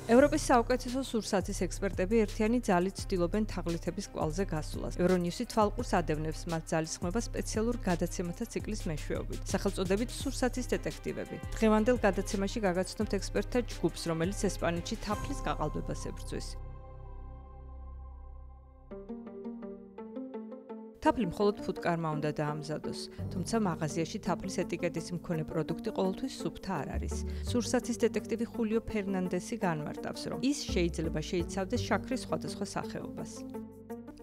ევროპის საუკეთესო სურსათის ექსპერტები ერთიანი ძალით ცდილობენ თაღლითების კვალზე გასვლას. Euronewsი თვალყურს ადევნებს მათ ძალისხმება სპეციალურ გადაცემათა ციკლის მეშვეობით, სახელწოდებით სურსათის დეტექტივები. დღევანდელ გადაცემაში გაგაცნობთ ექსპერტთა ჯგუფს, რომელიც ესპანეთში თაფლის გაყალბებას ებრძვის. თაფლი მხოლოდ ფუტკარმა უნდა დაამზადოს, თუმცა მაღაზიაში თაფლის ეტიკეტის მქონე პროდუქტი ყოველთვის სუფთა არ არის. სურსათის დეტექტივი ხულიო ფერნანდესი განმარტავს, რომ ის შეიძლება შეიცავდეს შაქრის სხვადასხვა სახეობას.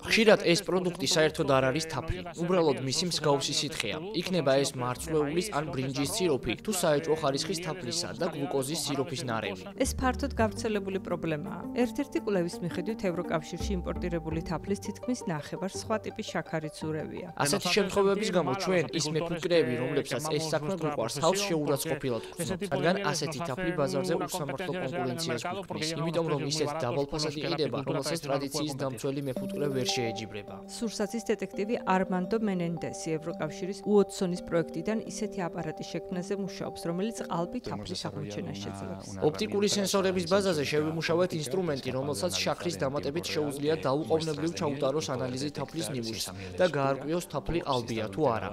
ხშირად ეს პროდუქტი საერთოდ არ არის თაფლი, უბრალოდ მისი მსგავსი სითხეა. იქნება ეს მარცვლეულის ან ბრინჯის სიროფი, თუ საეჭვო ხარისხის თაფლისა და გლუკოზის სიროფის ნარევი. ეს ფართოდ გავრცელებული პრობლემაა. ერთ-ერთი კვლევის მიხედვით ევროკავშირში იმპორტირებული თაფლის თითქმის ნახევარს სხვა ტიპის შაქარიც ურევია. ასეთი შემთხვევების გამო ჩვენ ის მეფუტკრეები, რომლებსაც ეს საქმე გვიყვარს, თავს შეურაცხყოფილად გვხსნით, რადგან ასეთი თაფლი ბაზარზე უსამართლო კონკურენციას გვქმნის, იმიტომ რომ ისეთ დაბალფასად იყიდება, რომელსაც ტრადიციის დამცველი მეფუტკრე ვერ შეეჯიბრება. სურსათის დეტექტივი არმანდო მენენდესი ევროკავშირის უოტსონის პროექტიდან ისეთი აპარატის შექმნაზე მუშაობს, რომელიც ყალბი თაფლის აღმოჩენას შეძლებს. ოპტიკური სენსორების ბაზაზე შევიმუშავეთ ინსტრუმენტი, რომელსაც შაქრის დამატებით შეუძლია დაუყოვნებლივ ჩაუტაროს ანალიზი თაფლის ნიმუშს და გაარკვიოს თაფლი ყალბია თუ არა.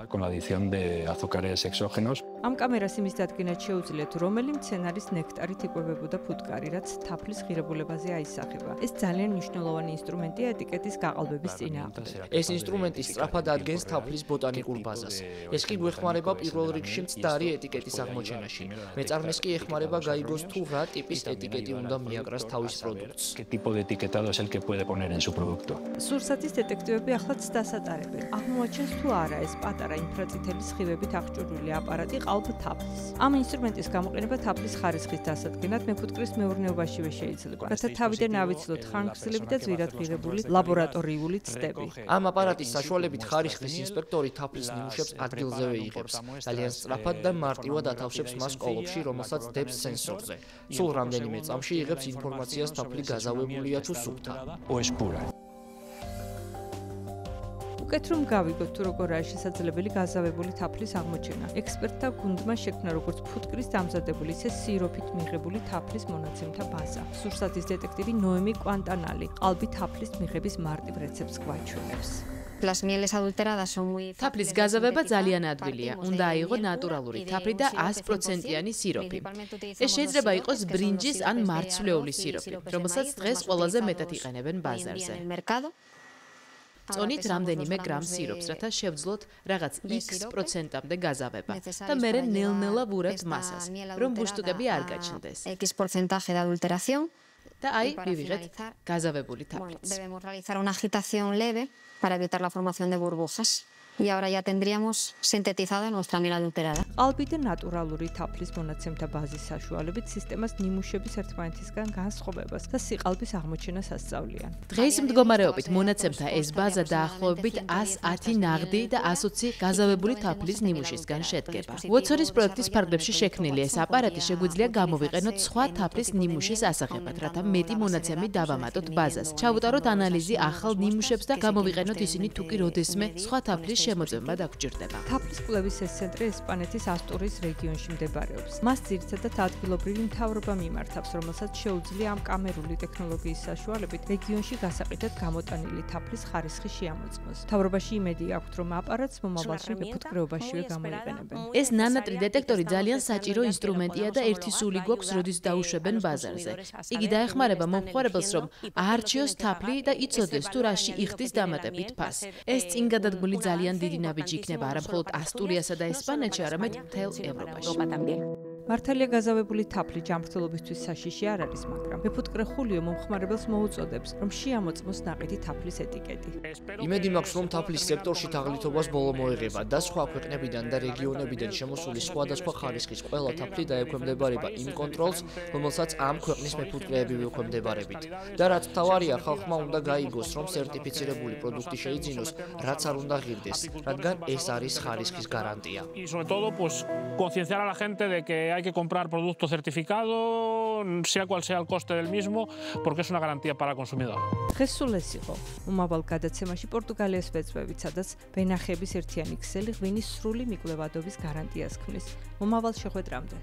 ამ კამერას იმის დადგენად შეუძლია, თუ რომელი მცენარის ნექტარით იკვებებოდა ფუტკარი, რაც თაფლის ღირებულებაზე აისახება. ეს ძალიან მნიშვნელოვანი ინსტრუმენტია ეტიკეტის გაყალბების წინააღმდეგ. ეს ინსტრუმენტი სწრაფად ადგენს თაფლის ბოტანიკურ ბაზას. ეს კი გვეხმარება პირველ რიგში მცდარი ეტიკეტის აღმოჩენაში. მეწარმეს კი ეხმარება გაიგოს თუ რა ტიპის ეტიკეტი უნდა მიაკრას თავის პროდუქტს. სურსათის დეტექტივები ახლა ცდას ატარებენ. აღმოაჩენს თუ არა ეს პატარა ინფრაწითელი სხივებით აღჭურვილი აპარატი ყალბ თაფლის. ამ ინსტრუმენტის გამოყენება თაფლის ხარისხის დასადგენად მეფუტკრის მეურნეობაშივე შეიძლება, რათა თავიდან ავიცილოთ ხანგრძლივი და ძვირადღირებული ლაბორატორიული ცდები. ამ აპარატის საშუალებით ხარისხის ინსპექტორი თაფლის ნიმუშებს ადგილზევე იღებს. ძალიან სწრაფად და მარტივად ათავსებს მას კოლოფში, რომელსაც დებს სენსორზე. სულ რამდენიმე წამში იღებს ინფორმაციას თაფლი გაზავებულია თუ სუფთა. უკეთ რომ გავიგოთ, თუ როგორაა შესაძლებელი გაზავებული თაფლის აღმოჩენა. ექსპერტთა გუნდმა შექმნა როგორც ფუტკრის დამზადებული, ისე სიროფით მიღებული თაფლის მონაცემთა ბაზა. სურსათის დეტექტივი ნოემი კვანტანალი ყალბი თაფლის მიღების მარტივ რეცეპტს გვაჩვენებს. თაფლის გაზავება ძალიან ადვილია. უნდა აიღო ნატურალური თაფლი და 100%-იანი სიროფი. ეს შეიძლება იყოს ბრინჯის ან მარცვლეულის სიროფი, რომელსაც დღეს ყველაზე მეტად იყენებენ ბაზარზე. წონით რამდენიმე გრამ სიროფს, რათა შევძლოთ რაღაც X%-მდე გაზავება და მერე ნელ-ნელა ვურევთ მასას, რომ ბუშტუკები არ გაჩნდეს. და აი, მივიღეთ გაზავებული თაფლიც. Y ahora ya tendríamos sintetizada nuestra miel adulterada. ყალბი და ნატურალური თაფლის მონაცემთა ბაზის საშუალებით სისტემას ნიმუშების ერთმანეთისგან განსხვავებას და სიყალბის აღმოჩენას ასწავლიან. დღეს მდგომარეობით მონაცემთა ეს ბაზა დაახლოებით 110 ნაღდი და 120 გაზავებული თაფლის ნიმუშისგან შედგება. უოტსონის პროექტის ფარგლებში შექმნილი ეს აპარატი შეგვიძლია გამოვიყენოთ სხვა თაფლის ნიმუშის ასაღებად, რათა მეტი მონაცემი დავამატოთ ბაზას. ჩავუტაროთ ანალიზი ახალ ნიმუშებს და გამოვიყენოთ ისინი თუ კი როდესმე სხვა თაფლის შემოწმება დაგვჭირდება. თაფლის კვლევის ეს ცენტრი ესპანეთის ასტურიის რეგიონში მდებარეობს. მას ძირითადად ადგილობრივი მთავრობა მიმართავს, რომელსაც შეუძლია ამ კამერული ტექნოლოგიის საშუალებით რეგიონში გასაყიდად გამოტანილი თაფლის ხარისხი შეამოწმოს. მთავრობაში იმედი აქვთ, რომ აპარატს მომავალში მეფუტკრეობაშივე გამოიყენებენ. ეს ნანატრი დეტექტორი ძალიან საჭირო ინსტრუმენტია და ერთი სული გვაქვს, როდის დაუშვებენ ბაზარზე. იგი დაეხმარება მომხმარებელს, რომ აარჩიოს თაფლი და იცოდეს თუ რაში იხდის დამატებით ფასს. ეს წინგადადგმული ძალიან დიდი ნაბიჯი იქნება არა მხოლოდ ასტურიასა და ესპანეთში, არამედ მთელ ევროპაში. მართალია გაზავებული თაფლი ჯანმრთელობისთვის საშიში არ არის, მაგრამ მეფუტკრე ხულიო მომხმარებელს მოუწოდებს, რომ შეამოწმოს ნაყიდი თაფლის ეტიკეტი. იმედი მაქვს, რომ თაფლის სექტორში თაღლითობას ბოლო მოეღება და სხვა ქვეყნებიდან და რეგიონებიდან შემოსული სხვადასხვა ხარისხის ყველა თაფლი დაექვემდებარება იმ კონტროლს, რომელსაც ამ ქვეყნის მეფუტკრეები ვექვემდებარებით. და რაც მთავარია, ხალხმა უნდა გაიგოს, რომ სერტიფიცირებული პროდუქტი შეიძინოს, რაც არ უნდა ღირდეს, რადგან ეს არის ხარისხის გარანტია. Concienciar a la gente de que hay que comprar producto certificado, sea cual sea el coste del mismo, porque es una garantía para el consumidor. დღეს სულ ეს იყო. მომავალ გადაცემაში პორტუგალიას ვეცვებით, სადაც ვენახების ერთიანი ქსელი ღვინის სრული მიკვლევადობის გარანტიას ქმნის. მომავალ შეხვედრამდე.